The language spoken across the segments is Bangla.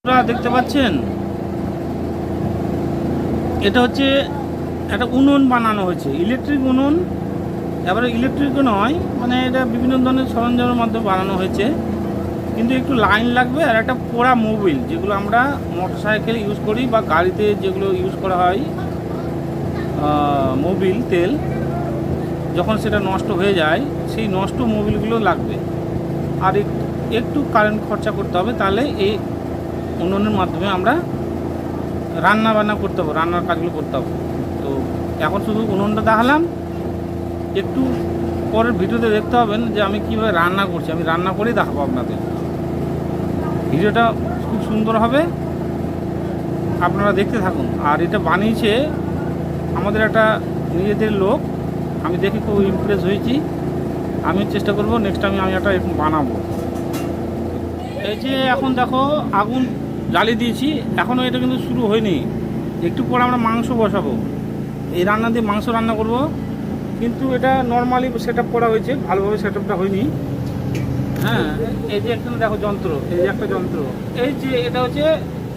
আপনারা দেখতে পাচ্ছেন এটা হচ্ছে একটা উনুন বানানো হয়েছে, ইলেকট্রিক উনুন। এবারে ইলেকট্রিকও নয়, মানে এটা বিভিন্ন ধরনের সরঞ্জামের মাধ্যমে বানানো হয়েছে, কিন্তু একটু লাইন লাগবে। আর একটা পোড়া মোবিল, যেগুলো আমরা মোটরসাইকেল ইউজ করি বা গাড়িতে যেগুলো ইউজ করা হয়, মোবিল তেল, যখন সেটা নষ্ট হয়ে যায় সেই নষ্ট মোবিলগুলো লাগবে। আর একটু কারেন্ট খরচা করতে হবে, তাহলে এই উনুনের মাধ্যমে আমরা রান্না বান্না করতে হবে, রান্নার কাজগুলো করতে হবে। তো এখন শুধু উনুনটা দেখালাম, একটু পরের ভিডিওতে দেখতে হবেন যে আমি কীভাবে রান্না করছি। আমি রান্না করেই দেখাবো আপনাদের। ভিডিওটা খুব সুন্দর হবে, আপনারা দেখতে থাকুন। আর এটা বানিয়েছে আমাদের একটা নিজেদের লোক, আমি দেখে খুব ইমপ্রেস হয়েছি। আমি চেষ্টা করব নেক্সট টাইম আমি একটা এরকম বানাবো। এই যে এখন দেখো আগুন জ্বালিয়ে দিয়েছি, এখনও এটা কিন্তু শুরু হয়নি। একটু পর আমরা মাংস বসাবো, এই রান্না দিয়ে মাংস রান্না করব। কিন্তু এটা নর্মালি সেট আপ করা হয়েছে, ভালোভাবে সেট আপটা হয়নি। হ্যাঁ, এই যে একটা দেখো যন্ত্র, এই যে একটা যন্ত্র, এই যে এটা হচ্ছে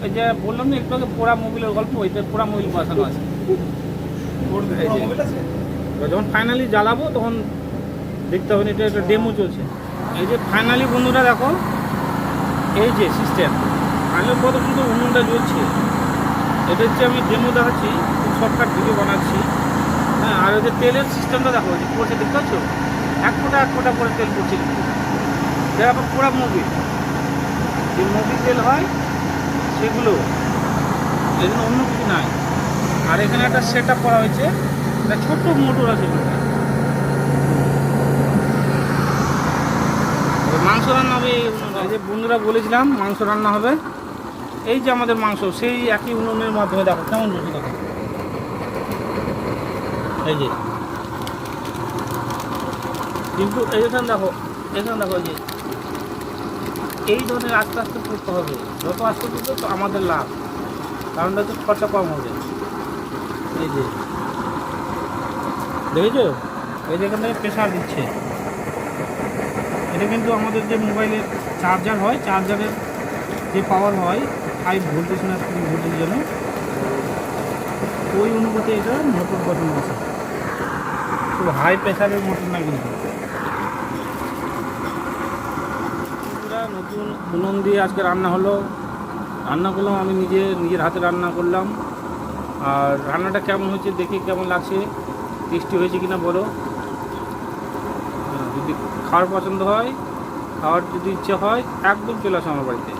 এই যে বললাম না একটু আগে পোড়া মোবিলের গল্প, ওইটা পোড়া মোবিল বসানো আছে। যখন ফাইনালি জ্বালাবো তখন দেখতে হবে, এটা একটা ডেমো চলছে। এই যে ফাইনালি বন্ধুরা দেখো, এই যে সিস্টেম ফাইনালি কত সুন্দর উনুনটা জ্বলছে। এটা হচ্ছে আমি ডেমো দেখাচ্ছি, খুব শর্টকাট ভিডিও বানাচ্ছি। হ্যাঁ, আর ওই যে তেলের সিস্টেমটা দেখো, যে পড়ছে দেখতে পাচ্ছ, এক ফোঁটা করে তেল পড়ছে। এটা আবার পুরা মোবিল, যে মোবিল তেল হয় সেগুলো, এখানে অন্য কিছু নাই। আর এখানে একটা সেট আপ করা হয়েছে, একটা ছোট্ট মোটর আছে। মাংস রান্না হবে এই যে বন্ধুরা বলেছিলাম মাংস রান্না হবে। এই যে আমাদের মাংস সেই একই উনুনের মাধ্যমে দেখো কেমন রয়েছে, দেখো এই যে। কিন্তু এখানে দেখো যে এই ধরনের আস্তে আস্তে করতে হবে, যত আস্তে করতে তো আমাদের লাভ, কারণটা হচ্ছে খরচা কম হবে। এই যে দেখেছো, এই যে এখান থেকে প্রেশার দিচ্ছে। এটা কিন্তু আমাদের যে মোবাইলের চার্জার হয়, চার্জারের যে পাওয়ার হয় 5 ভোল্টেজ না 3 ভোল্টেজের জন্য, ওই অনুপাতে এটা মোটর বসানো আছে। খুব হাই প্রেশারের মোটর না কিন্তু। নতুন উনুন দিয়ে আজকে রান্না করলাম, আমি নিজের হাতে রান্না করলাম। আর রান্নাটা কেমন হয়েছে দেখে কেমন লাগছে, টেস্টি হয়েছে কিনা বলো। যদি খাওয়ার পছন্দ হয়, খাওয়ার যদি ইচ্ছে হয়, একদম চলে আসো আমার বাড়িতে।